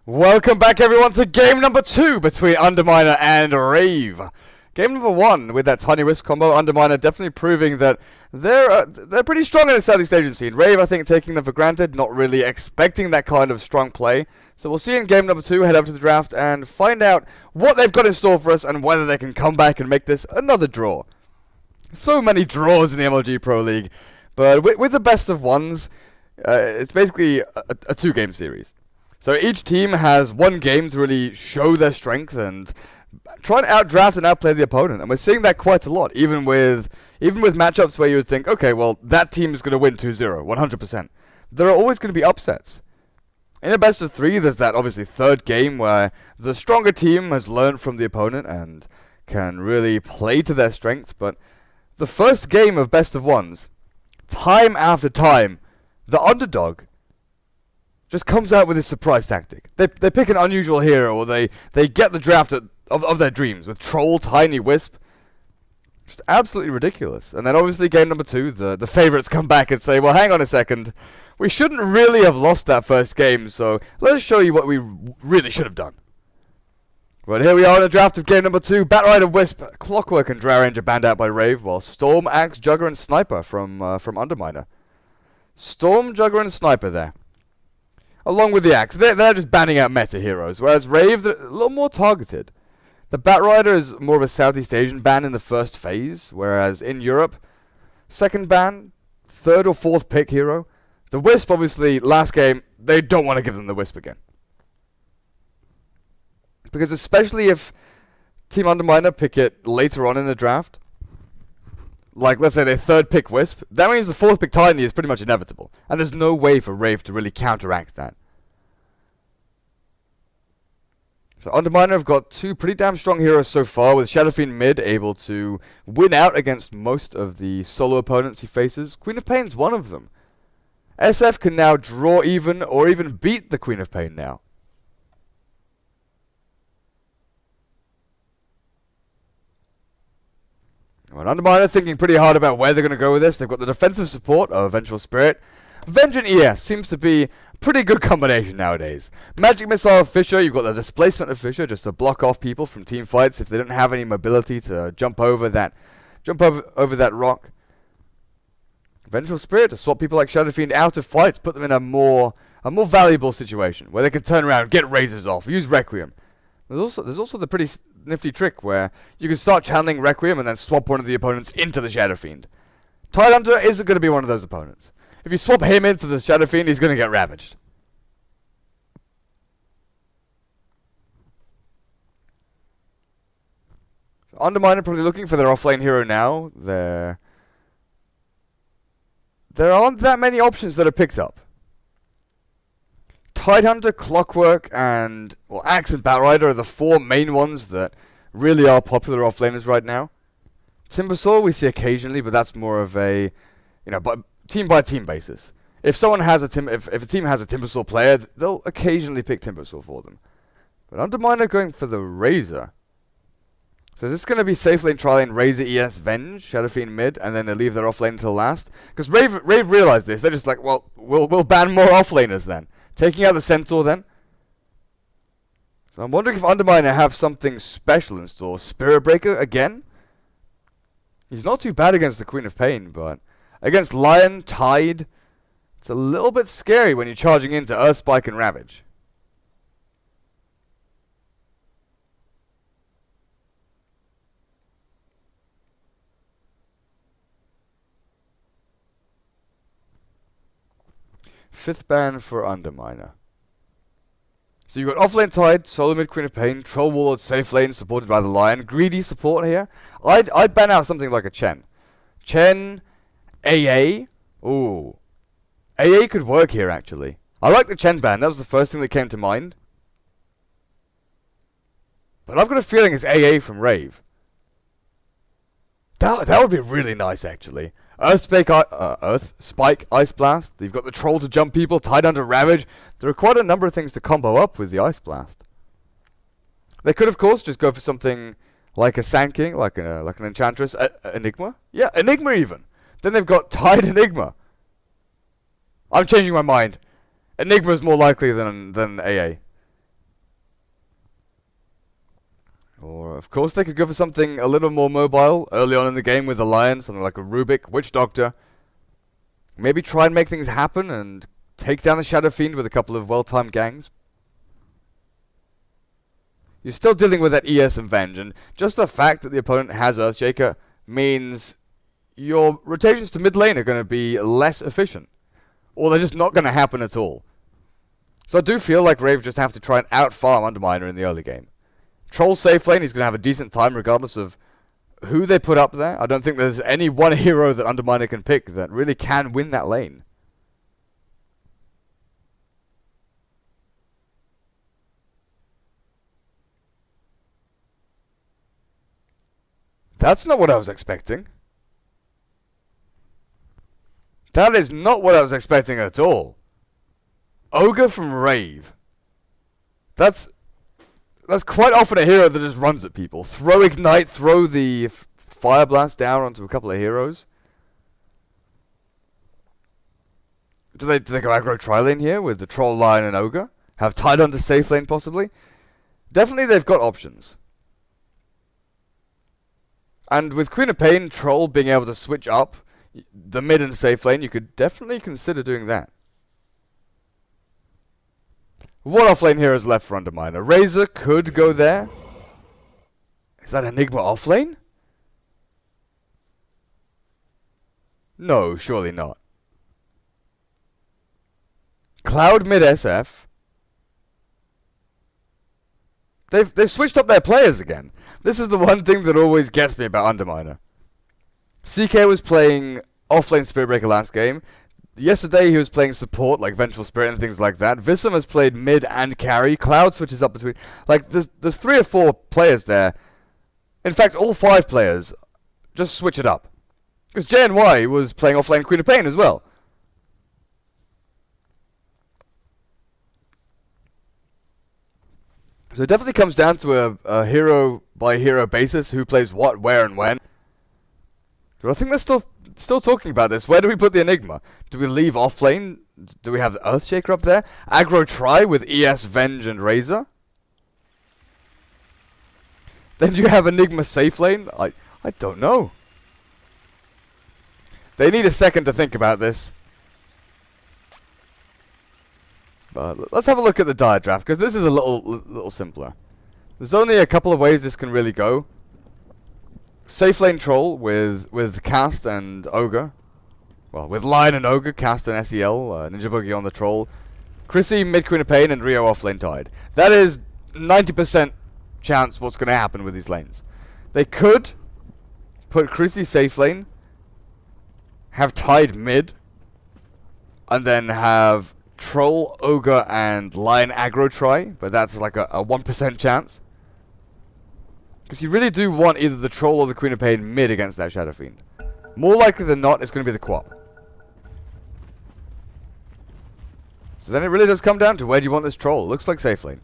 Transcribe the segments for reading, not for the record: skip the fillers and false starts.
Welcome back, everyone, to game number 2 between Underminer and Rave. Game number 1 with that Tiny Wisp combo. Underminer definitely proving that they're pretty strong in the Southeast Asian scene. Rave, I think, taking them for granted, not really expecting that kind of strong play. So we'll see in game number 2, head over to the draft and find out what they've got in store for us and whether they can come back and make this another draw. So many draws in the MLG Pro League, but with the best of ones, it's basically a 2-game series. So each team has one game to really show their strength and try and outdraft and outplay the opponent. And we're seeing that quite a lot, even with matchups where you would think, okay, well, that team is going to win 2-0, 100%. There are always going to be upsets. In a best of 3, there's that obviously third game where the stronger team has learned from the opponent and can really play to their strengths. But the first game of best of 1s, time after time, the underdog just comes out with his surprise tactic. They pick an unusual hero, or they get the draft of their dreams with Troll, Tiny Wisp. Just absolutely ridiculous. And then obviously game number 2, the favorites come back and say, well, hang on a second, we shouldn't really have lost that first game, so let's show you what we really should have done. But here we are in the draft of game number 2. Batrider, Wisp, Clockwork, and Drow Ranger banned out by Rave, while Storm, Axe, Jugger, and Sniper from Underminer. Storm, Jugger, and Sniper there. Along with the Axe. They're just banning out meta heroes, whereas Rave, they're a little more targeted. The Batrider is more of a Southeast Asian ban in the first phase, whereas in Europe, second ban, third or fourth pick hero. The Wisp, obviously, last game, they don't want to give them the Wisp again. Because especially if Team Underminer pick it later on in the draft, like, let's say they third pick Wisp, that means the fourth pick Tiny is pretty much inevitable. And there's no way for Rave to really counteract that. So Underminer have got 2 pretty damn strong heroes so far, with Shadow Fiend mid able to win out against most of the solo opponents he faces. Queen of Pain's one of them. SF can now draw even, or even beat the Queen of Pain now. And Underminer thinking pretty hard about where they're going to go with this. They've got the defensive support of Vengeful Spirit. Vengeant ES seems to be a pretty good combination nowadays. Magic Missile of Fissure, you've got the displacement of Fissure just to block off people from team fights if they don't have any mobility to jump over that rock. Vengeful Spirit to swap people like Shadow Fiend out of fights, put them in a more valuable situation where they can turn around, get razors off, use Requiem. There's also the pretty nifty trick where you can start channeling Requiem and then swap one of the opponents into the Shadow Fiend. Tidehunter isn't going to be one of those opponents. If you swap him into the Shadow Fiend, he's going to get ravaged. So Underminer probably looking for their offlane hero now. There aren't that many options that are picked up. Tidehunter, Clockwork, and, well, Axe and Batrider are the 4 main ones that really are popular offlaners right now. Timbersaw we see occasionally, but that's more of a, team by team basis. If someone has a if a team has a Timbersaw player, they'll occasionally pick Timbersaw for them. But Underminer going for the Razor. So is this going to be safe lane trialing Razor ES Venge, Shadow Fiend mid, and then they leave their offlane until last? Because Rave realized this. They're just like, well, we'll ban more offlaners then. Taking out the Centaur then. So I'm wondering if Underminer have something special in store. Spirit Breaker again? He's not too bad against the Queen of Pain, but against Lion, Tide, it's a little bit scary when you're charging into Earth Spike and Ravage. Fifth ban for Underminer. So you've got offlane Tide, solo mid Queen of Pain, Troll Warlord safe lane supported by the Lion. Greedy support here. I'd ban out something like a Chen. Chen, AA. Ooh. AA could work here actually. I like the Chen ban, that was the first thing that came to mind. But I've got a feeling it's AA from Rave. That would be really nice actually. Earth Spike, Ice Blast. You've got the Troll to jump people, Tidehunter Ravage. There are quite a number of things to combo up with the Ice Blast. They could, of course, just go for something like a Sand King, like an Enchantress, Enigma. Yeah, Enigma even. Then they've got Tide Enigma. I'm changing my mind. Enigma is more likely than AA. Or, of course, they could go for something a little more mobile early on in the game with the Lion, something like a Rubik, Witch Doctor. Maybe try and make things happen and take down the Shadow Fiend with a couple of well-timed gangs. You're still dealing with that ES and Venge, and just the fact that the opponent has Earthshaker means your rotations to mid lane are going to be less efficient. Or they're just not going to happen at all. So I do feel like Rave just have to try and out-farm Underminer in the early game. Troll safe lane, he's going to have a decent time regardless of who they put up there. I don't think there's any one hero that Underminer can pick that really can win that lane. That's not what I was expecting. That is not what I was expecting at all. Ogre from Rave. That's quite often a hero that just runs at people. Throw Ignite, throw the Fire Blast down onto a couple of heroes. Do they go aggro tri-lane here with the Troll, Lion, and Ogre? Have Tidehunter safe lane possibly? Definitely they've got options. And with Queen of Pain, Troll being able to switch up the mid and safe lane, you could definitely consider doing that. What offlane heroes left for Underminer? Razor could go there. Is that Enigma offlane? No, surely not. Cloud mid SF. They've switched up their players again. This is the one thing that always gets me about Underminer. CK was playing offlane Spirit Breaker last game. Yesterday he was playing support like Vengeful Spirit and things like that. Vissam has played mid and carry. Cloud switches up between. Like there's 3 or 4 players there. In fact, all 5 players just switch it up. Because JNY was playing offlane Queen of Pain as well. So it definitely comes down to a hero by hero basis, who plays what, where, and when. But I think they're still talking about this. Where do we put the Enigma? Do we leave offlane? Do we have the Earthshaker up there? Aggro try with ES, Venge, and Razor? Then do you have Enigma safe lane? I don't know. They need a second to think about this. But let's have a look at the dire draft, because this is a little simpler. There's only a couple of ways this can really go. Safe lane Troll with Cast and Ogre. Well, with Lion and Ogre, Cast and SEL, Ninja Boogie on the Troll. Chrissy, mid Queen of Pain, and Rio offlane Tide. That is 90% chance what's going to happen with these lanes. They could put Chrissy safe lane, have Tide mid, and then have Troll, Ogre, and Lion aggro try, but that's like a 1% chance. Because you really do want either the Troll or the Queen of Pain mid against that Shadow Fiend. More likely than not, it's going to be the Quap. So then it really does come down to where do you want this Troll. It looks like safe lane.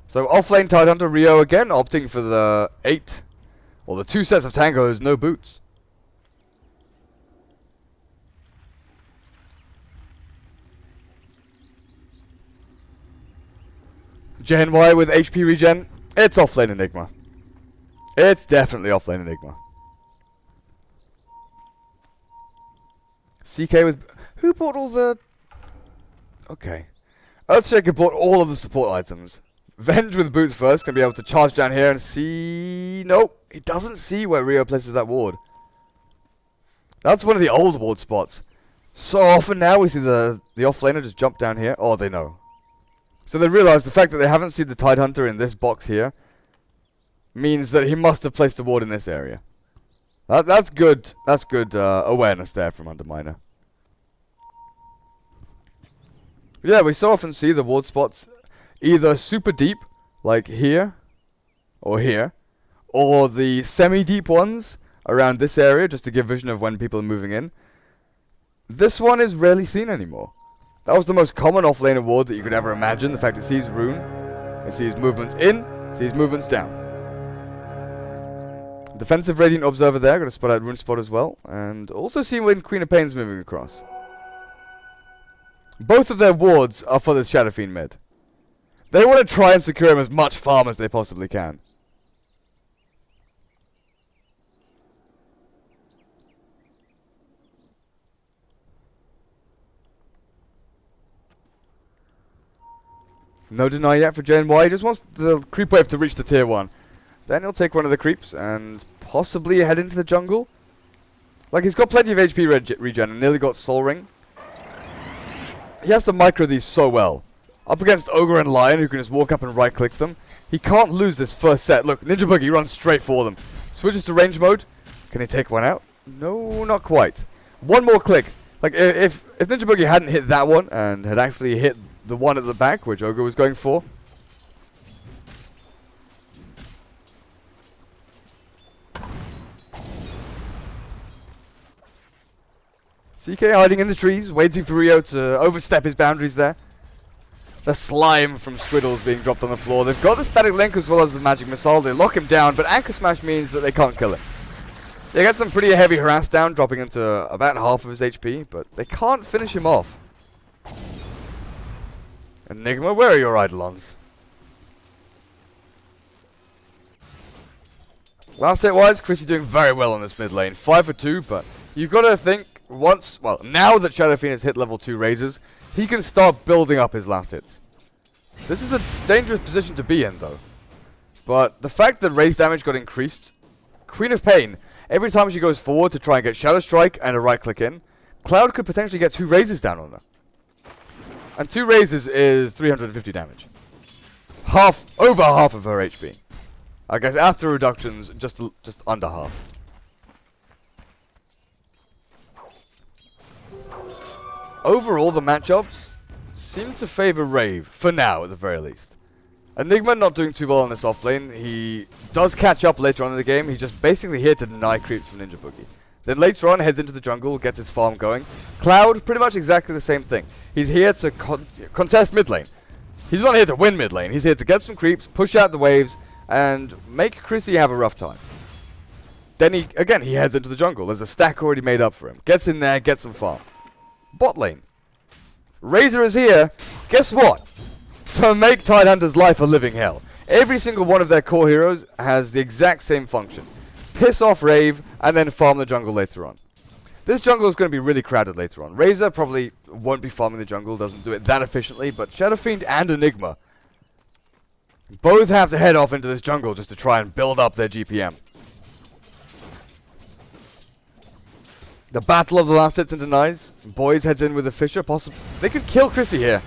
So offlane Tidehunter Rio again, opting for the 8, or the 2 sets of tangos, no boots. JNY with HP regen. It's offlane Enigma. It's definitely offlane Enigma. CK was... Who bought all the... Okay. Earthshaker bought all of the support items. Venge with boots first, can be able to charge down here and see... Nope. He doesn't see where Rio places that ward. That's one of the old ward spots. So often now we see the offlaner just jump down here. Oh, they know. So they realize the fact that they haven't seen the Tidehunter in this box here means that he must have placed a ward in this area. That's good. That's good awareness there from Underminer. Yeah, we so often see the ward spots either super deep, like here, or here, or the semi-deep ones around this area, just to give vision of when people are moving in. This one is rarely seen anymore. That was the most common offlaner ward that you could ever imagine. The fact it sees Rune, it sees movements in, sees movements down. Defensive Radiant Observer there, got to spot out Rune Spot as well, and also see when Queen of Pain's moving across. Both of their wards are for the Shadow Fiend mid. They want to try and secure him as much farm as they possibly can. No deny yet for JNY. He just wants the creep wave to reach the tier 1. Then he'll take one of the creeps and possibly head into the jungle. Like, he's got plenty of HP regen and nearly got Soul Ring. He has to micro these so well. Up against Ogre and Lion, who can just walk up and right-click them. He can't lose this first set. Look, Ninja Boogie runs straight for them. Switches to range mode. Can he take one out? No, not quite. One more click. Like, if Ninja Boogie hadn't hit that one and had actually hit the one at the back, which Ogre was going for. CK hiding in the trees, waiting for Rio to overstep his boundaries there. The slime from Squiddles being dropped on the floor. They've got the static link as well as the magic missile. They lock him down, but Anchor Smash means that they can't kill him. They get some pretty heavy harass down, dropping into about half of his HP, but they can't finish him off. Enigma, where are your Eidolons? Last hit-wise, Chrissy doing very well on this mid lane. 5 for 2, but you've got to think now that Shadow Fiend has hit level 2 raises, he can start building up his last hits. This is a dangerous position to be in, though. But the fact that raise damage got increased, Queen of Pain, every time she goes forward to try and get Shadow Strike and a right click in, Cloud could potentially get 2 raises down on her. And 2 raises is 350 damage. Over half of her HP. I guess after reductions, just under half. Overall, the matchups seem to favor Rave, for now at the very least. Enigma not doing too well on this off lane. He does catch up later on in the game. He's just basically here to deny creeps from Ninja Boogie. Then later on, heads into the jungle, gets his farm going. Cloud, pretty much exactly the same thing. He's here to contest mid lane. He's not here to win mid lane. He's here to get some creeps, push out the waves, and make Chrissy have a rough time. Then he heads into the jungle. There's a stack already made up for him. Gets in there, gets some farm. Bot lane. Razor is here. Guess what? To make Tidehunter's life a living hell. Every single one of their core heroes has the exact same function. Piss off Rave, and then farm the jungle later on. This jungle is going to be really crowded later on. Razor probably won't be farming the jungle, doesn't do it that efficiently, but Shadow Fiend and Enigma both have to head off into this jungle just to try and build up their GPM. The battle of the last hits and denies. Boys heads in with the Fisher. They could kill Chrissy here.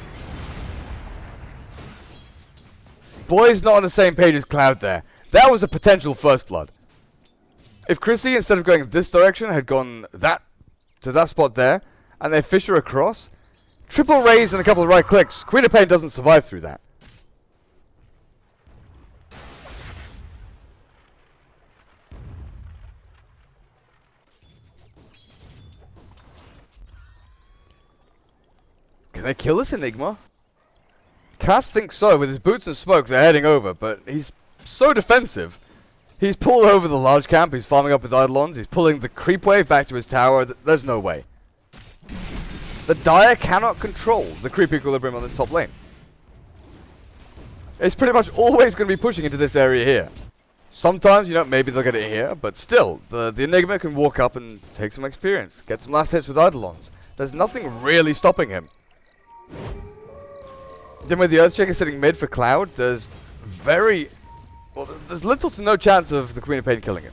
Boys not on the same page as Cloud there. That was a potential first blood. If Chrissy, instead of going this direction, had gone to that spot there, and they Fisher across, triple raise and a couple of right clicks, Queen of Pain doesn't survive through that. Can they kill this Enigma? Cass thinks so. With his boots and smokes, they're heading over, but he's so defensive. He's pulled over the large camp, he's farming up his Eidolons, he's pulling the creep wave back to his tower. There's no way. The Dire cannot control the creep equilibrium on this top lane. It's pretty much always going to be pushing into this area here. Sometimes, maybe they'll get it here, but still, the Enigma can walk up and take some experience, get some last hits with Eidolons. There's nothing really stopping him. Then with the Earthshaker sitting mid for Cloud, there's little to no chance of the Queen of Pain killing him.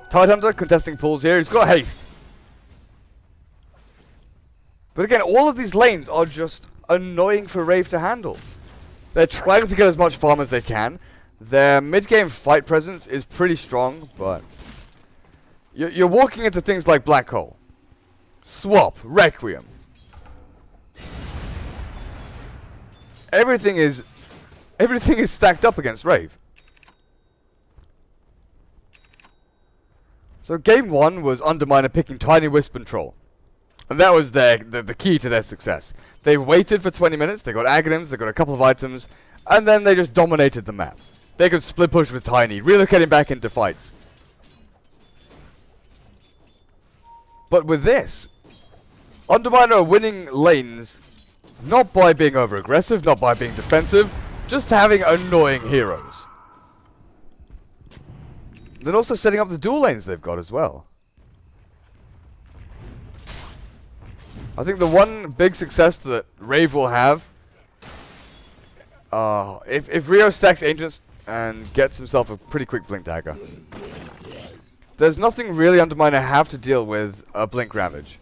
Tidehunter contesting pulls here, he's got haste. But again, all of these lanes are just annoying for Rave to handle. They're trying to get as much farm as they can. Their mid-game fight presence is pretty strong, but you're walking into things like Black Hole, Swap, Requiem. Everything is stacked up against Rave. So game 1 was Underminer picking Tiny Wisp and Troll. And that was the key to their success. They waited for 20 minutes, they got Aghanims, they got a couple of items, and then they just dominated the map. They could split push with Tiny, relocating back into fights. But with this, Underminer are winning lanes not by being over-aggressive, not by being defensive, just having annoying heroes. Then also setting up the dual lanes they've got as well. I think the one big success that Rave will have If Rio stacks Ancients and gets himself a pretty quick Blink Dagger, there's nothing really Underminer have to deal with a Blink Ravage.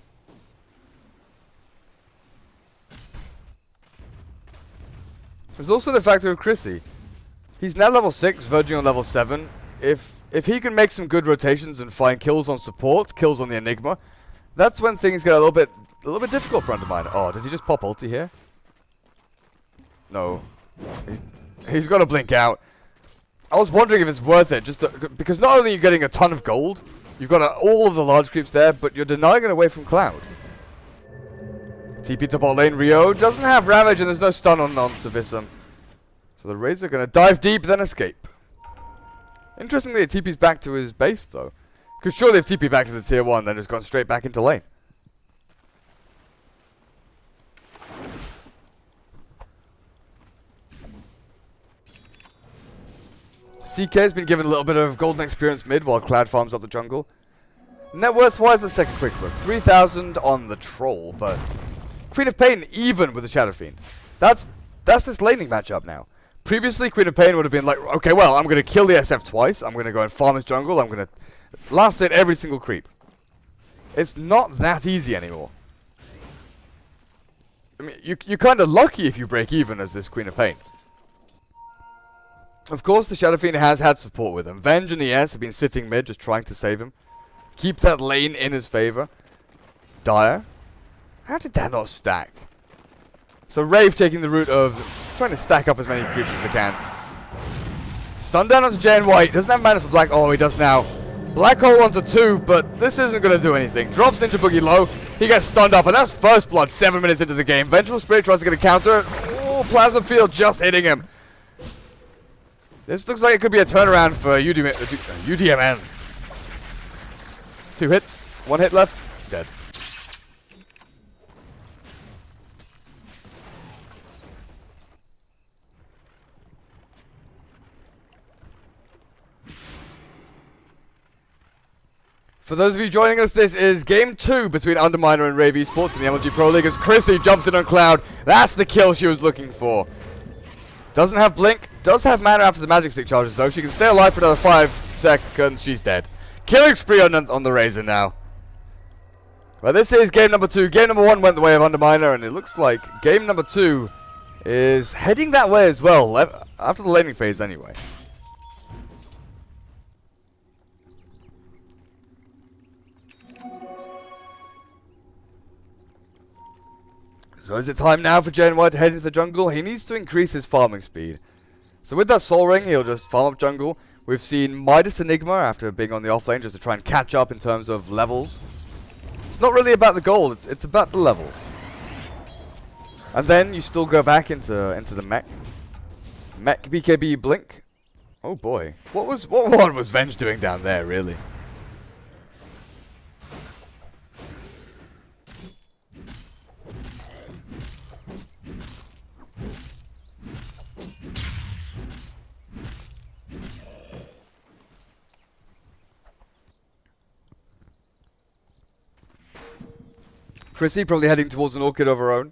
There's also the factor of Chrissy. He's now level 6, verging on level 7. If he can make some good rotations and find kills on support, kills on the Enigma, that's when things get a little bit difficult for Underminer. Oh, does he just pop ulti here? No. He's got to blink out. I was wondering if it's worth it, because not only are you getting a ton of gold, you've got all of the large creeps there, but you're denying it away from Cloud. TP to bot lane. Rio doesn't have Ravage and there's no stun on Savism. So the Rays are going to dive deep, then escape. Interestingly, it TP's back to his base, though. Because surely if TP back to the tier 1, then it's gone straight back into lane. CK has been given a little bit of golden experience mid while Cloud farms up the jungle. Net worth-wise, let's take a quick look. 3,000 on the Troll, but Queen of Pain even with the Shadow Fiend. That's this laning matchup now. Previously, Queen of Pain would have been like, okay, well, I'm going to kill the SF twice. I'm going to go and farm his jungle. I'm going to last hit every single creep. It's not that easy anymore. I mean, you're kind of lucky if you break even as this Queen of Pain. Of course, the Shadow Fiend has had support with him. Venge and ES have been sitting mid, just trying to save him. Keep that lane in his favor. Dire. How did that not stack? So Rave taking the route of trying to stack up as many creeps as they can. Stun down onto Jay and White. Doesn't have mana for Black. Oh, he does now. Black Hole onto 2, but this isn't going to do anything. Drops Ninja Boogie low. He gets stunned up, and that's first blood 7 minutes into the game. Vengeful Spirit tries to get a counter. Oh, Plasma Field just hitting him. This looks like it could be a turnaround for UDMN. 2 hits. 1 hit left. Dead. For those of you joining us, this is Game 2 between Underminer and Rave Esports in the MLG Pro League as Chrissy jumps in on Cloud. That's the kill she was looking for. Doesn't have Blink. Does have mana after the Magic Stick charges, though. She can stay alive for another 5 seconds. She's dead. Killing spree on the Razor now. Well, this is game number 2. Game number 1 went the way of Underminer, and it looks like game number 2 is heading that way as well, after the laning phase anyway. So is it time now for Jay and White to head into the jungle? He needs to increase his farming speed. So with that Soul Ring, he'll just farm up jungle. We've seen Midas Enigma after being on the offlane just to try and catch up in terms of levels. It's not really about the gold, it's about the levels. And then you still go back into the mech. Mech BKB Blink. Oh boy. What was Venge doing down there, really? Chrissy probably heading towards an Orchid of her own.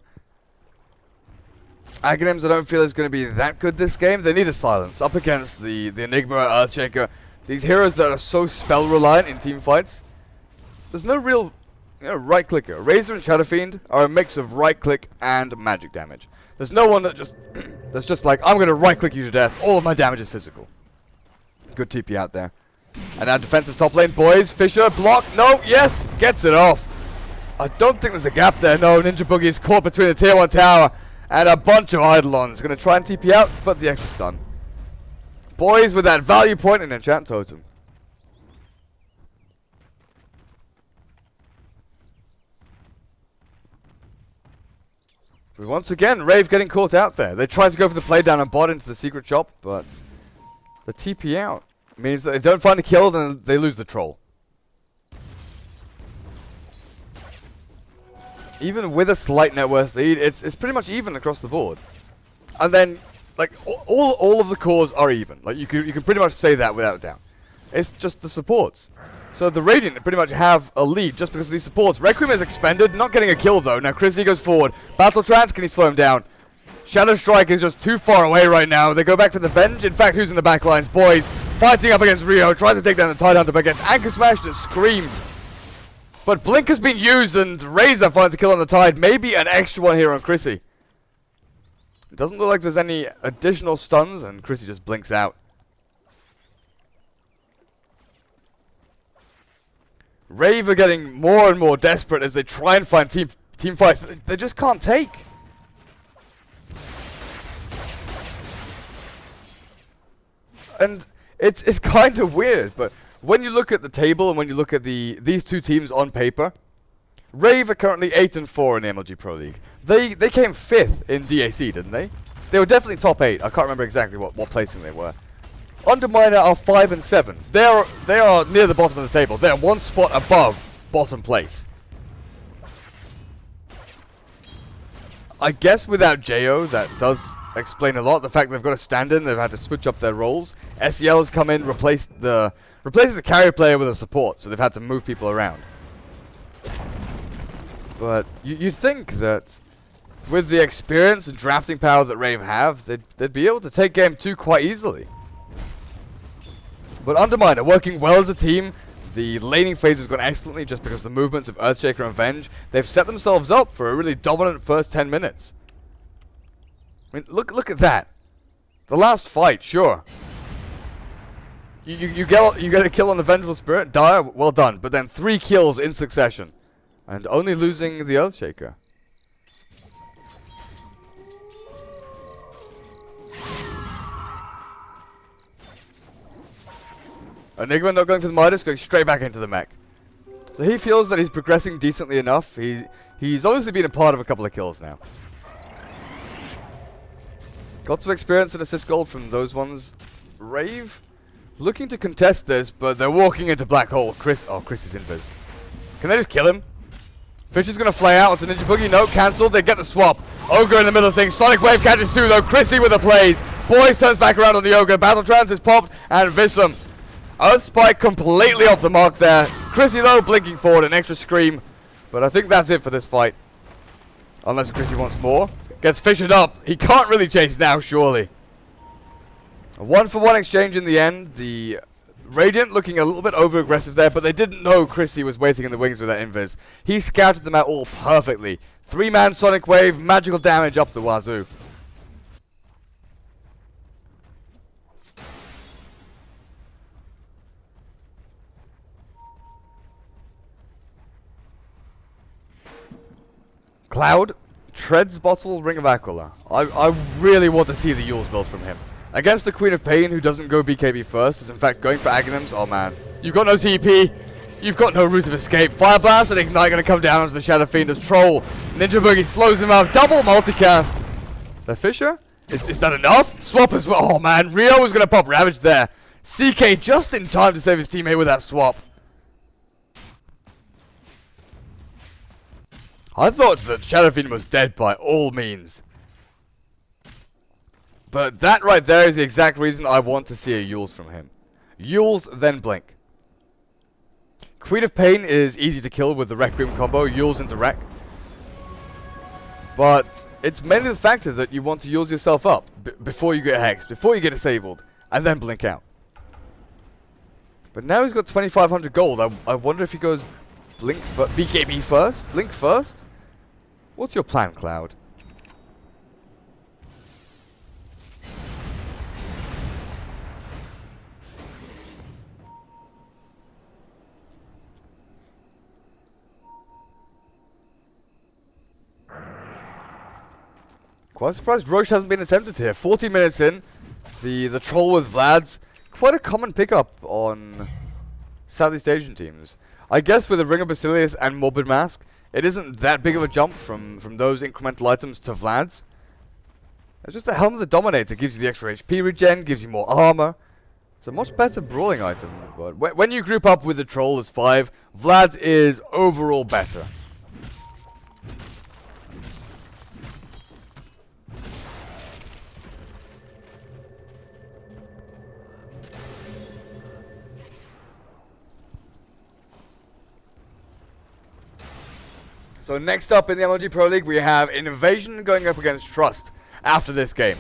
Aghanims I don't feel is going to be that good this game. They need a silence. Up against the Enigma, Earthshaker. These heroes that are so spell reliant in team fights. There's no real right clicker. Razor and Shadow Fiend are a mix of right click and magic damage. There's no one that that's just like, I'm going to right click you to death. All of my damage is physical. Good TP out there. And now defensive top lane, boys. Fisher, block. No, yes, gets it off. I don't think there's a gap there. No, Ninja Boogie is caught between the tier 1 tower and a bunch of Eidolons. Going to try and TP out, but the extra's done. Boys with that value point and enchant totem. But once again, Rave getting caught out there. They try to go for the play down and bot into the secret shop, but the TP out means that they don't find a kill, then they lose the troll. Even with a slight net worth lead, it's pretty much even across the board. And then, like, all of the cores are even. Like, you can pretty much say that without a doubt. It's just the supports. So the Radiant pretty much have a lead just because of these supports. Requiem is expended, not getting a kill though. Now Chrissy goes forward. Battle Trance, can he slow him down? Shadow Strike is just too far away right now. They go back for the Venge. In fact, who's in the back lines? Boys fighting up against Rio. Tries to take down the Tidehunter, but gets anchor smashed and screamed. But Blink has been used, and Razor finds a kill on the Tide. Maybe an extra one here on Chrissy. It doesn't look like there's any additional stuns, and Chrissy just blinks out. Rave are getting more and more desperate as they try and find team fights they just can't take. And it's kind of weird, but when you look at the table and when you look at these two teams on paper, Rave are currently 8-4 in the MLG Pro League. They came 5th in DAC, didn't they? They were definitely top 8. I can't remember exactly what placing they were. Underminer are 5-7. They are near the bottom of the table. They're one spot above bottom place. I guess without JO, that does explain a lot. The fact they've got a stand-in, they've had to switch up their roles. SEL has come in, replaces the carry player with a support, so they've had to move people around. But you'd think that with the experience and drafting power that Rave have, they'd be able to take game 2 quite easily. But Underminer working well as a team. The laning phase has gone excellently just because of the movements of Earthshaker and Venge. They've set themselves up for a really dominant first 10 minutes. I mean, look at that. The last fight, sure. You get a kill on the Vengeful Spirit, Dire, well done. But then 3 kills in succession. And only losing the Earthshaker. Enigma not going for the Midas, going straight back into the mech. So he feels that he's progressing decently enough. He's obviously been a part of a couple of kills now. Got some experience and assist gold from those ones. Rave looking to contest this, but they're walking into Black Hole. Chris is invis. Can they just kill him? Fish is going to fly out onto Ninja Boogie. No, cancelled. They get the swap. Ogre in the middle of things. Sonic Wave catches 2 though. Chrissy with the plays. Boys turns back around on the Ogre. Battle Trance is popped. And Vissam. Earth Spike completely off the mark there. Chrissy though blinking forward. An extra scream. But I think that's it for this fight. Unless Chrissy wants more. Gets fished up. He can't really chase now, surely. A 1-for-1 exchange in the end. The Radiant looking a little bit over-aggressive there, but they didn't know Chrissy was waiting in the wings with that invis. He scouted them out all perfectly. 3-man Sonic Wave, magical damage up the wazoo. Cloud treads bottle Ring of Aquila. I really want to see the Yules build from him. Against the Queen of Pain, who doesn't go BKB first, is in fact going for Aghanims. Oh man. You've got no TP. You've got no route of escape. Fire Blast and Ignite going to come down onto the Shadow Fiend as Troll. Ninja Boogie slows him up. Double multicast. The Fisher? Is that enough? Swap as well. Oh man. Rio was going to pop Ravage there. CK just in time to save his teammate with that swap. I thought that Shadow Fiend was dead by all means. But that right there is the exact reason I want to see a Yules from him. Yules, then Blink. Queen of Pain is easy to kill with the Requiem combo, Yules into Wreck. But it's mainly the factor that you want to Yules yourself up before you get hexed, before you get disabled, and then Blink out. But now he's got 2,500 gold. I wonder if he goes Blink BKB first? Blink first? What's your plan, Cloud? Quite surprised Roche hasn't been attempted here. 40 minutes in. The troll with Vlad's quite a common pickup on Southeast Asian teams. I guess with the Ring of Basilius and Morbid Mask, it isn't that big of a jump from those incremental items to Vlad's. It's just the Helm of the Dominator gives you the extra HP regen, gives you more armor. It's a much better brawling item, but when you group up with the troll as 5, Vlad's is overall better. So next up in the MLG Pro League, we have Invasion going up against Trust. after this game.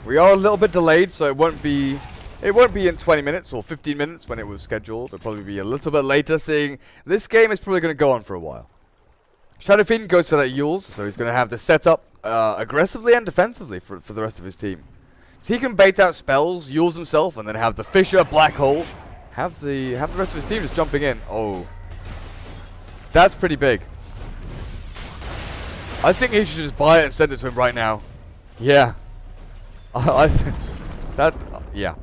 We are a little bit delayed, so it won't be in 20 minutes or 15 minutes when it was scheduled. It'll probably be a little bit later, seeing this game is probably going to go on for a while. Shadow Fiend goes for that Yules, so he's going to have to set up aggressively and defensively for the rest of his team. So he can bait out spells, Yules himself, and then have the Fissure, Black Hole, have the rest of his team just jumping in. Oh, that's pretty big. I think he should just buy it and send it to him right now. Yeah, yeah.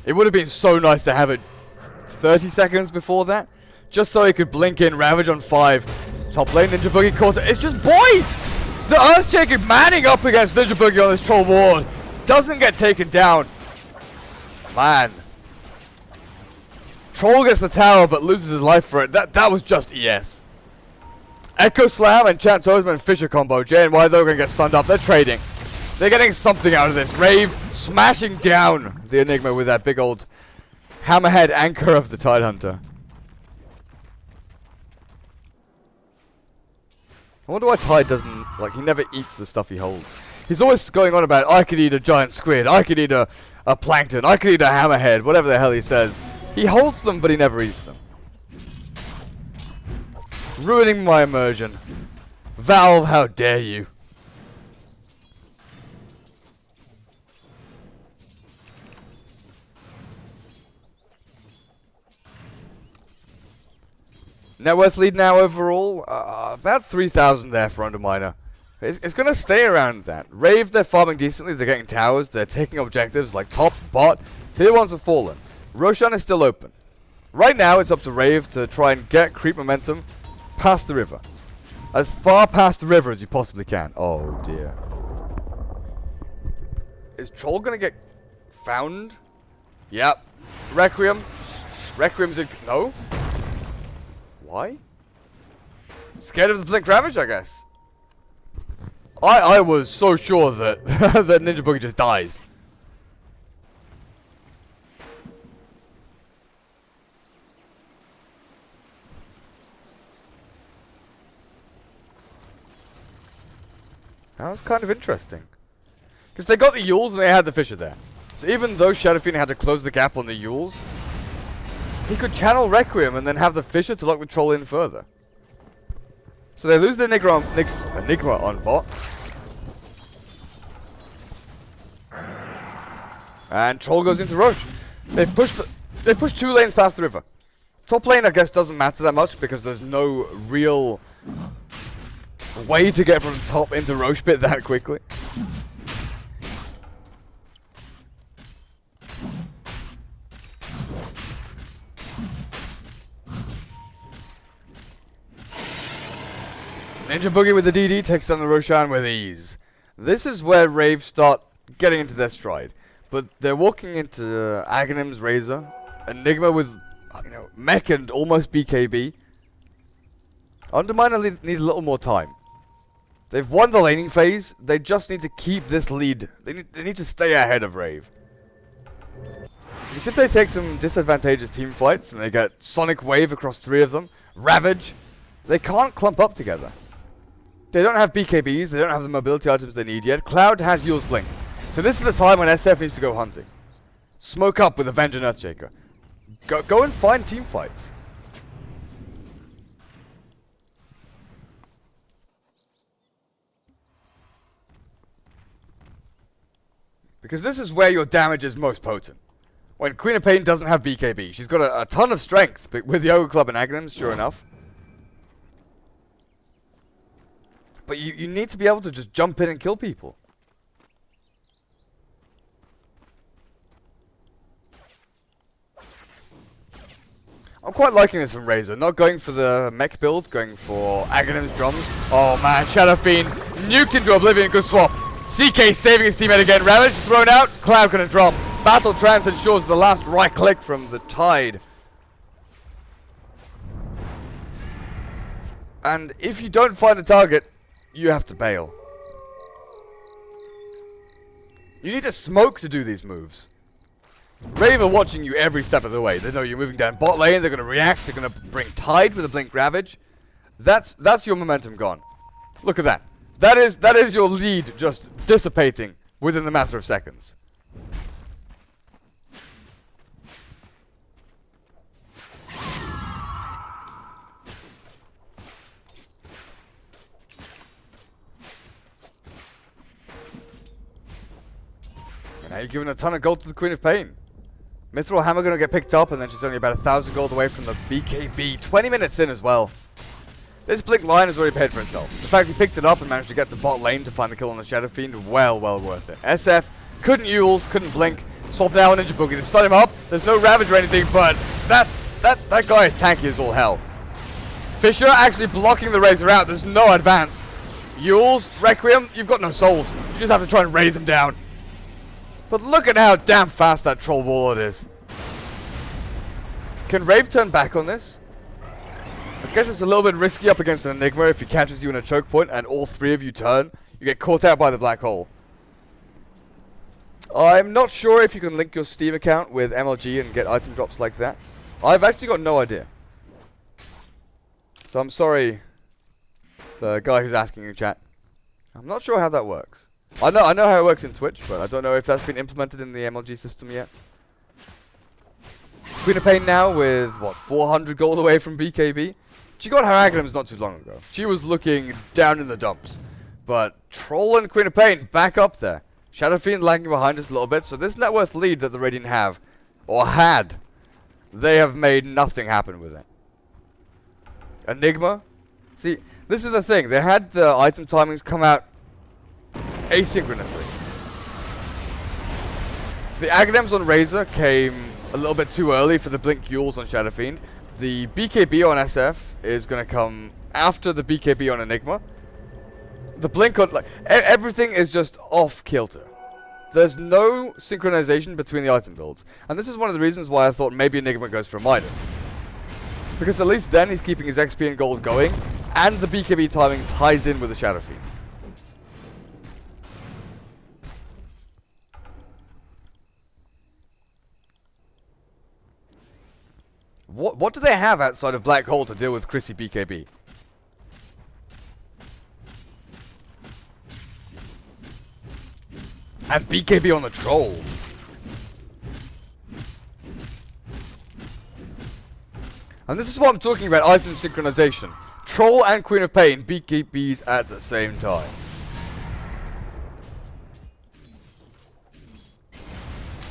It would have been so nice to have it 30 seconds before that, just so he could blink in Ravage on 5. Top lane, Ninja Boogie caught it. It's just boys! The Earthshaker manning up against Ninja Boogie on this troll ward. Doesn't get taken down. Man. Troll gets the tower but loses his life for it. That was just ES. Echo Slam and Chant Toesman Fissure combo. J and Y though are going to get stunned up. They're trading. They're getting something out of this. Rave smashing down the Enigma with that big old hammerhead anchor of the Tidehunter. I wonder why Tide doesn't, like, he never eats the stuff he holds. He's always going on about, I could eat a giant squid, I could eat a plankton, I could eat a hammerhead, whatever the hell he says. He holds them, but he never eats them. Ruining my immersion. Valve, how dare you. Net worth lead now overall, about 3,000 there for Underminer. It's going to stay around that. Rave, they're farming decently, they're getting towers, they're taking objectives like top, bot, tier 1s have fallen. Roshan is still open. Right now it's up to Rave to try and get creep momentum past the river. As far past the river as you possibly can. Oh dear. Is Troll going to get found? Yep. Requiem. Requiem's in... No? Why? Scared of the Blink Ravage, I guess. I was so sure that that Ninja Boogie just dies. That was kind of interesting. Because they got the Yules and they had the Fissure there. So even though Shadow Fiend had to close the gap on the Yules, he could channel Requiem and then have the Fissure to lock the Troll in further. So they lose the Enigma on bot. And Troll goes into Roche. They've pushed 2 lanes past the river. Top lane, I guess, doesn't matter that much because there's no real way to get from top into Roche pit that quickly. Ninja Boogie with the DD takes down the Roshan with ease. This is where Rave start getting into their stride. But they're walking into Aghanim's Razor, Enigma with, mech and almost BKB. Underminer need a little more time. They've won the laning phase, they just need to keep this lead. They need to stay ahead of Rave. Because if they take some disadvantageous team fights and they get Sonic Wave across 3 of them, Ravage, they can't clump up together. They don't have BKBs, they don't have the mobility items they need yet. Cloud has Yule's Blink. So this is the time when SF needs to go hunting. Smoke up with Avenge and Earthshaker. Go and find team fights. Because this is where your damage is most potent. When Queen of Pain doesn't have BKB. She's got a ton of strength, but with Yoga Club and Aghanims, sure enough. But you need to be able to just jump in and kill people. I'm quite liking this from Razor. Not going for the mech build, going for Aghanim's drums. Oh man, Shadow Fiend nuked into Oblivion, good swap. CK saving his teammate again. Ravage thrown out, Cloud gonna drop. Battle Trance ensures the last right click from the Tide. And if you don't find the target, you have to bail. You need to smoke to do these moves. Rave are watching you every step of the way. They know you're moving down bot lane, they're going to react, they're going to bring Tide with a Blink Ravage. That's your momentum gone. Look at that. That is your lead just dissipating within the matter of seconds. And now you're giving a ton of gold to the Queen of Pain. Mithril Hammer going to get picked up, and then she's only about 1,000 gold away from the BKB. 20 minutes in as well. This Blink line has already paid for itself. The fact he picked it up and managed to get to bot lane to find the kill on the Shadow Fiend, well worth it. SF couldn't Yules, couldn't blink. Swap now on Ninja Boogie. They stun him up. There's no Ravage or anything, but that guy is tanky as all hell. Fisher actually blocking the Razor out. There's no advance. Yules, Requiem, you've got no souls. You just have to try and raise him down. But look at how damn fast that Troll Warlord is. Can Rave turn back on this? I guess it's a little bit risky up against an Enigma if he catches you in a choke point and all three of you turn. You get caught out by the black hole. I'm not sure if you can link your Steam account with MLG and get item drops like that. I've actually got no idea. So I'm sorry, the guy who's asking in chat. I'm not sure how that works. I know how it works in Twitch, but I don't know if that's been implemented in the MLG system yet. Queen of Pain now with, what, 400 gold away from BKB? She got her Aghanims not too long ago. She was looking down in the dumps. But Troll and Queen of Pain back up there. Shadow Fiend lagging behind us a little bit, so this net worth lead that the Radiant have, or had, they have made nothing happen with it. Enigma? See, this is the thing. They had the item timings come out asynchronously. The Aghanims on Razor came a little bit too early for the Blink Yules on Shadow Fiend. The BKB on SF is going to come after the BKB on Enigma. The Blink on... everything is just off kilter. There's no synchronization between the item builds. And this is one of the reasons why I thought maybe Enigma goes for Midas. Because at least then he's keeping his XP and gold going, and the BKB timing ties in with the Shadow Fiend. What do they have outside of Black Hole to deal with Chrissy BKB? And BKB on the Troll. And this is what I'm talking about, item synchronization. Troll and Queen of Pain, BKBs at the same time.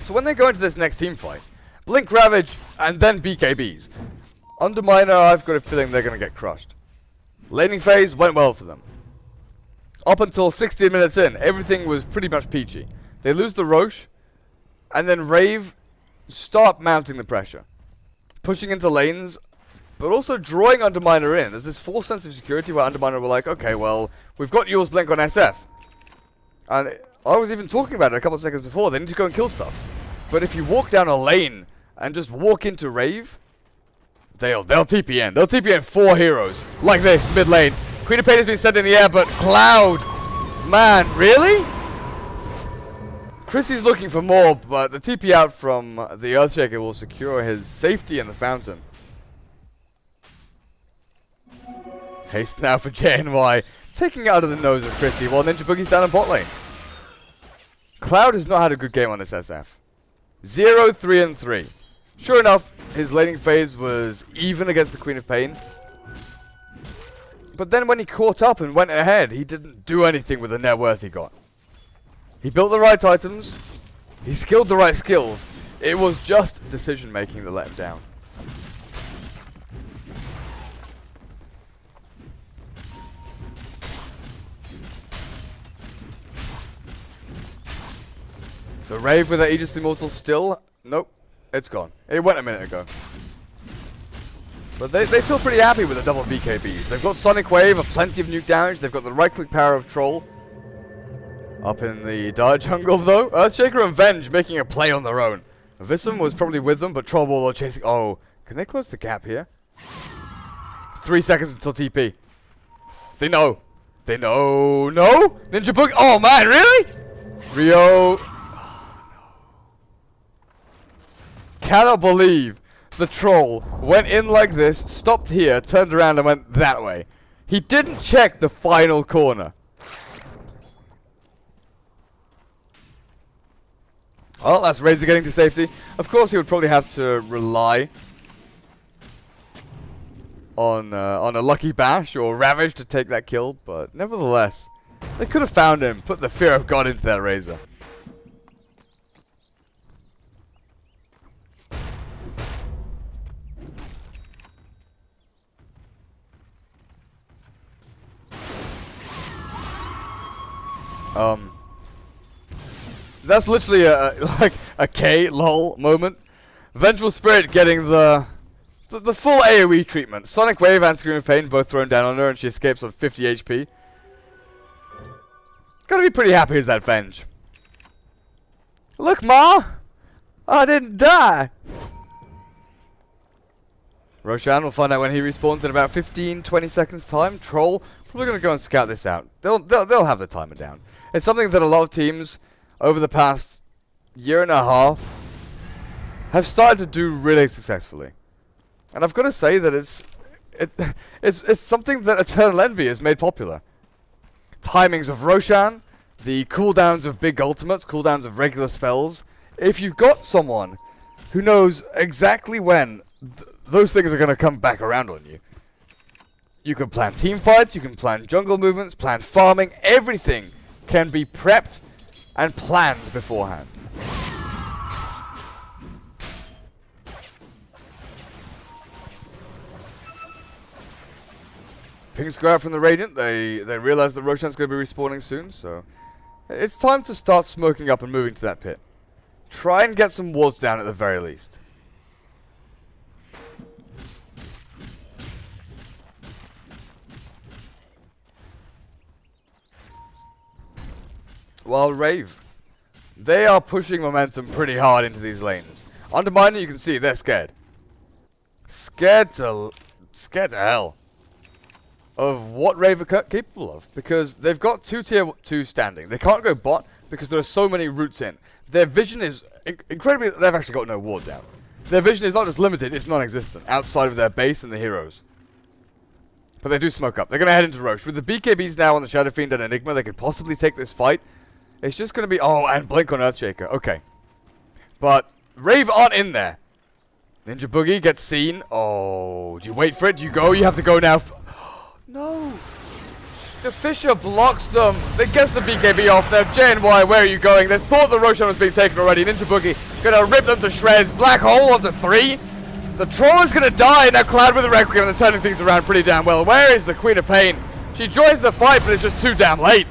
So when they go into this next team fight, Blink Ravage, and then BKBs. Underminer, I've got a feeling they're going to get crushed. Laning phase went well for them. Up until 16 minutes in, everything was pretty much peachy. They lose the Roche, and then Rave start mounting the pressure. Pushing into lanes, but also drawing Underminer in. There's this false sense of security where Underminer were like, okay, well, we've got Yule's Blink on SF. And I was even talking about it a couple of seconds before. They need to go and kill stuff. But if you walk down a lane and just walk into Rave, they'll TP in. They'll TP in 4 heroes. Like this, mid lane. Queen of Pain has been sent in the air, but Cloud, man, really? Chrissy's looking for more, but the TP out from the Earthshaker will secure his safety in the fountain. Haste now for JNY, taking it out of the nose of Chrissy while Ninja Boogie's down in bot lane. Cloud has not had a good game on this SF. 0, 3, and 3. Sure enough, his laning phase was even against the Queen of Pain. But then when he caught up and went ahead, he didn't do anything with the net worth he got. He built the right items. He skilled the right skills. It was just decision making that let him down. So Rave with that Aegis Immortal still... Nope, it's gone. It went a minute ago. But they feel pretty happy with the double BKBs. They've got Sonic Wave and plenty of nuke damage. They've got the right-click power of Troll. Up in the Dire Jungle, though, Earthshaker and Venge making a play on their own. Vissam was probably with them, but Troll Warlord chasing... Oh, can they close the gap here? 3 seconds until TP. They know. They know. No? Ninja Book. Oh, man, really? Rio... Cannot believe the Troll went in like this, stopped here, turned around and went that way. He didn't check the final corner. Well, that's Razor getting to safety. Of course, he would probably have to rely on a lucky bash or Ravage to take that kill, but nevertheless, they could have found him, put the fear of God into that Razor. That's literally like a K lol moment. Vengeful Spirit getting the full AoE treatment. Sonic Wave and Scream of Pain both thrown down on her, and she escapes on 50 HP. Gotta be pretty happy as that Venge. Look, Ma! I didn't die! Roshan will find out when he respawns in about 15-20 seconds time. Troll, probably gonna go and scout this out. They'll have the timer down. It's something that a lot of teams over the past year and a half have started to do really successfully. And I've got to say that it's something that Eternal Envy has made popular. Timings of Roshan, the cooldowns of big ultimates, cooldowns of regular spells. If you've got someone who knows exactly when those things are going to come back around on you, you can plan team fights, you can plan jungle movements, plan farming, everything can be prepped and planned beforehand. Pings go out from the Radiant. They realize that Roshan's going to be respawning soon, so it's time to start smoking up and moving to that pit. Try and get some wards down at the very least. While Rave, they are pushing momentum pretty hard into these lanes. Underminer, you can see they're scared. Scared to hell of what Rave are capable of, because they've got 2 tier 2 standing. They can't go bot because there are so many routes in. Their vision is incredibly. They've actually got no wards out. Their vision is not just limited; it's non-existent outside of their base and the heroes. But they do smoke up. They're going to head into Roche with the BKBs now on the Shadow Fiend and Enigma. They could possibly take this fight. It's just going to be... Oh, and Blink on Earthshaker. Okay. But Rave aren't in there. Ninja Boogie gets seen. Oh, do you wait for it? Do you go? You have to go now. No. The Fisher blocks them. They gets the BKB off. They're JNY. Where are you going? They thought the Roshan was being taken already. Ninja Boogie going to rip them to shreds. Black Hole onto 3. The Troll is going to die. Now Cloud with the Requiem. They're turning things around pretty damn well. Where is the Queen of Pain? She joins the fight, but it's just too damn late.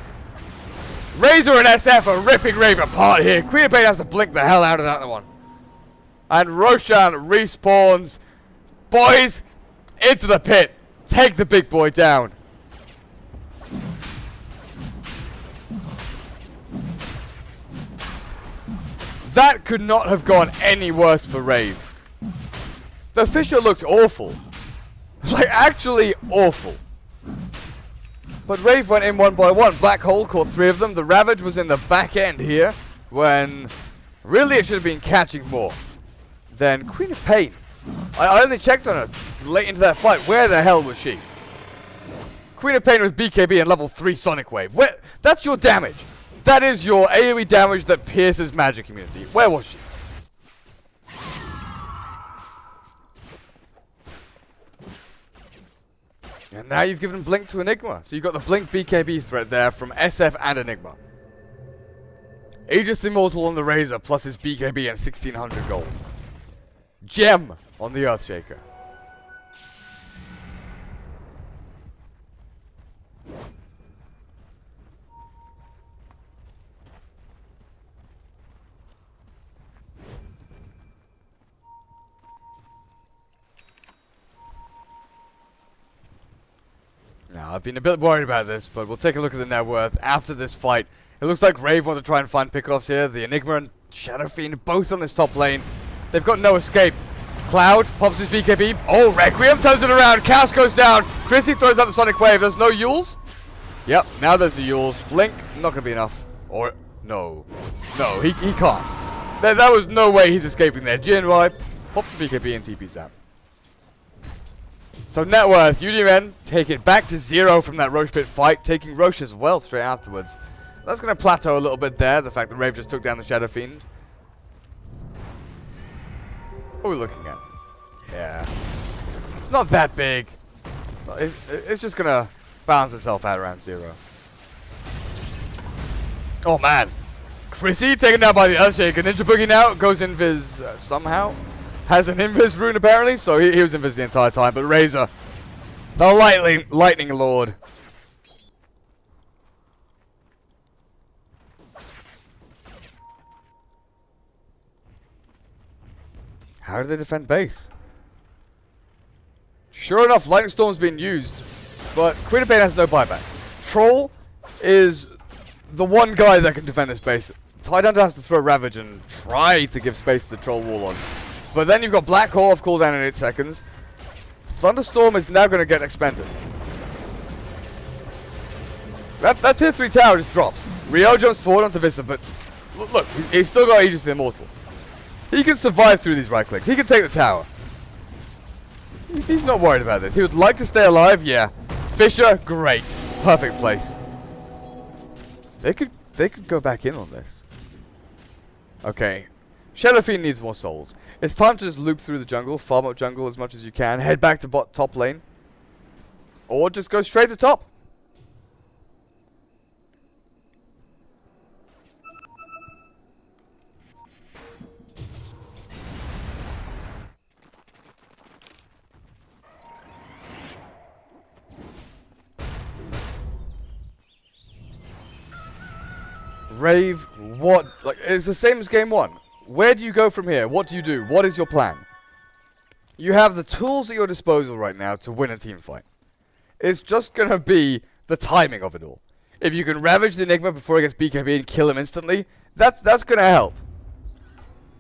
Razor and SF are ripping Rave apart here. Queen of Pain has to blink the hell out of that one. And Roshan respawns. Boys, into the pit. Take the big boy down. That could not have gone any worse for Rave. The Fisher looked awful. Like, actually awful. But Rave went in one by one. Black Hole caught 3 of them. The Ravage was in the back end here, when really it should have been catching more. Then Queen of Pain. I only checked on her late into that fight. Where the hell was she? Queen of Pain was BKB and level 3 Sonic Wave. That's your damage. That is your AoE damage that pierces magic immunity. Where was she? And now you've given Blink to Enigma. So you've got the Blink BKB threat there from SF and Enigma. Aegis Immortal on the Razor plus his BKB and 1600 gold. Gem on the Earthshaker. Now, I've been a bit worried about this, but we'll take a look at the net worth after this fight. It looks like Rave want to try and find pickoffs here. The Enigma and Shadow Fiend both on this top lane. They've got no escape. Cloud pops his BKB. Oh, Requiem turns it around. Chaos goes down. Chrissy throws out the Sonic Wave. There's no Yules. Yep, now there's the Yules. Blink, not going to be enough. Or, no. No, he can't. There was no way he's escaping there. GNY pops the BKB and TP's out. So net worth, UDMN take it back to 0 from that Roche pit fight, taking Roche as well straight afterwards. That's going to plateau a little bit there, the fact that Rave just took down the Shadow Fiend. What are we looking at? Yeah. It's not that big. It's just going to balance itself out around 0. Oh man. Chrissy taken down by the Earthshaker. Ninja Boogie now goes invis somehow. Has an invis rune apparently, so he was invis the entire time. But Razor, the lightning lord. How do they defend base? Sure enough, Lightning Storm's being used, but Queen of Pain has no buyback. Troll is the one guy that can defend this base. Tidehunter has to throw Ravage and try to give space to the Troll Warlord. But then you've got Black Hole off cooldown in 8 seconds. Thunderstorm is now going to get expended. That tier 3 tower just drops. Rio jumps forward onto Vista, but look, he's still got Aegis the Immortal. He can survive through these right clicks. He can take the tower. He's not worried about this. He would like to stay alive, yeah. Fisher, great. Perfect place. They could go back in on this. Okay. Shadow Fiend needs more souls. It's time to just loop through the jungle, farm up jungle as much as you can, head back to top lane. Or just go straight to top. Rave, what? Like, it's the same as game 1. Where do you go from here? What do you do? What is your plan? You have the tools at your disposal right now to win a team fight. It's just going to be the timing of it all. If you can ravage the Enigma before he gets BKB and kill him instantly, that's going to help.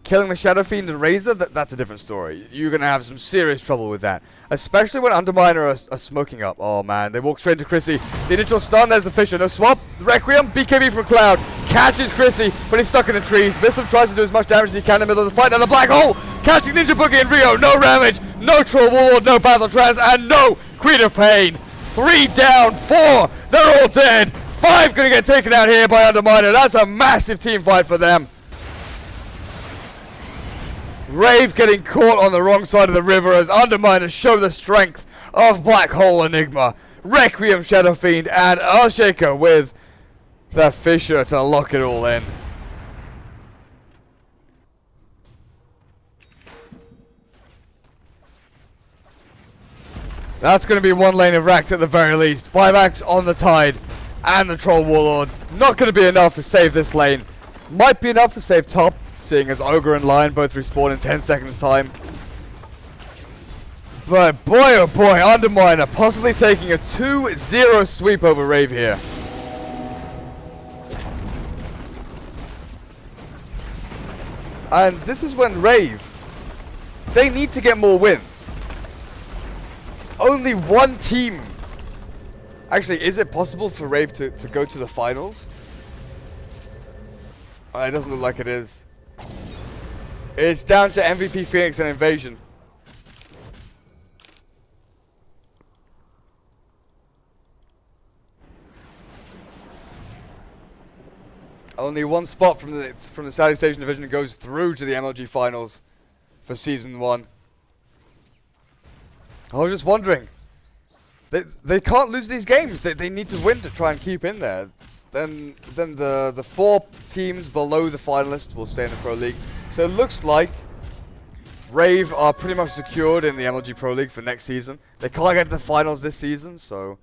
Killing the Shadow Fiend and Razor, that's a different story. You're going to have some serious trouble with that. Especially when Underminer are smoking up. Oh man, they walk straight to Chrissy. The initial stun, there's the Fisher. No swap. The Requiem, BKB from Cloud. Catches Chrissy, but he's stuck in the trees. Vislam tries to do as much damage as he can in the middle of the fight. Now the Black Hole, catching Ninja Boogie and Rio. No Ravage, no Troll Warlord, no Battle Trance, and no Queen of Pain. 3 down, 4. They're all dead. 5 going to get taken out here by Underminer. That's a massive team fight for them. Rave getting caught on the wrong side of the river as Underminer show the strength of Black Hole Enigma. Requiem Shadow Fiend and Earthshaker with the Fisher to lock it all in. That's going to be one lane of racks at the very least. Buybacks on the Tide and the Troll Warlord. Not going to be enough to save this lane. Might be enough to save top, seeing as Ogre and Lion both respawn in 10 seconds time. But boy oh boy, Underminer possibly taking a 2-0 sweep over Rave here. And this is when Rave, they need to get more wins. Only one team. Actually, is it possible for Rave to go to the finals? It doesn't look like it is. It's down to MVP Phoenix and Invasion. Only one spot from the Southeast Asian Division goes through to the MLG finals for Season 1. I was just wondering. They can't lose these games. They need to win to try and keep in there. Then the 4 teams below the finalists will stay in the Pro League. So it looks like Rave are pretty much secured in the MLG Pro League for next season. They can't get to the finals this season, so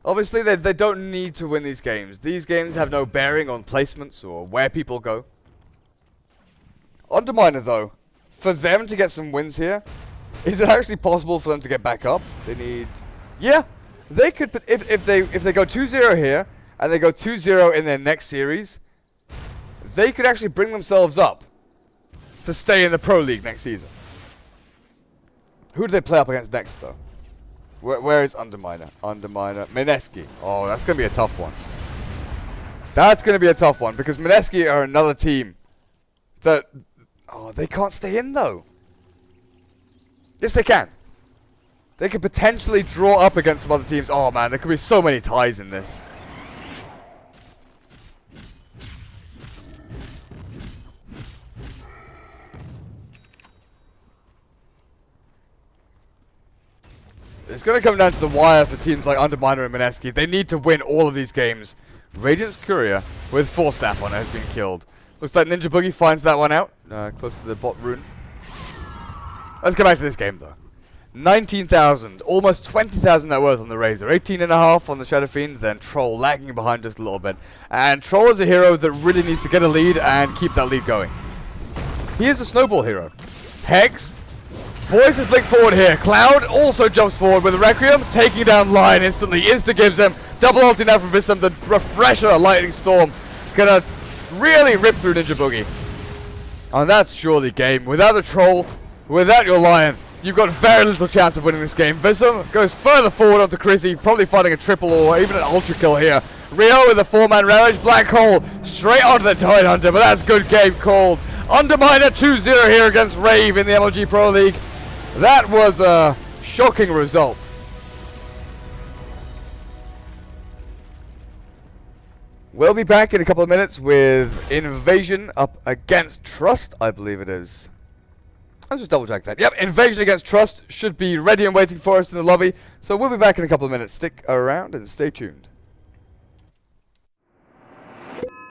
obviously they don't need to win these games. These games have no bearing on placements or where people go. Underminer though, for them to get some wins here, is it actually possible for them to get back up? They need, yeah, they could. If they go 2-0 here and they go 2-0 in their next series, they could actually bring themselves up to stay in the Pro League next season. Who do they play up against next though? Where is Underminer? Underminer. Mineski. Oh, that's going to be a tough one. That's going to be a tough one because Mineski are another team that, oh, they can't stay in though. Yes, they can. They could potentially draw up against some other teams. Oh man, there could be so many ties in this. It's going to come down to the wire for teams like Underminer and Mineski. They need to win all of these games. Radiant's Courier with 4 staff on it has been killed. Looks like Ninja Boogie finds that one out. Close to the bot rune. Let's get back to this game though. 19,000, almost 20,000 net worth on the Razor. 18.5 on the Shadow Fiend, then Troll lagging behind just a little bit. And Troll is a hero that really needs to get a lead and keep that lead going. He is a snowball hero. Hex. Boys is blink forward here. Cloud also jumps forward with Requiem, taking down Lion instantly. Insta gives them double ulti now from Visam. The refresher Lightning Storm gonna really rip through Ninja Boogie. And that's surely game. Without the Troll, without your Lion, you've got very little chance of winning this game. Visam goes further forward onto Chrissy, probably finding a triple or even an ultra kill here. Rio with a 4-man Ravage. Black Hole straight onto the Tide Hunter, but that's good game called. Underminer 2-0 here against Rave in the MLG Pro League. That was a shocking result. We'll be back in a couple of minutes with Invasion up against Trust, I believe it is. Let's just double check that. Yep, Invasion against Trust should be ready and waiting for us in the lobby. So we'll be back in a couple of minutes. Stick around and stay tuned.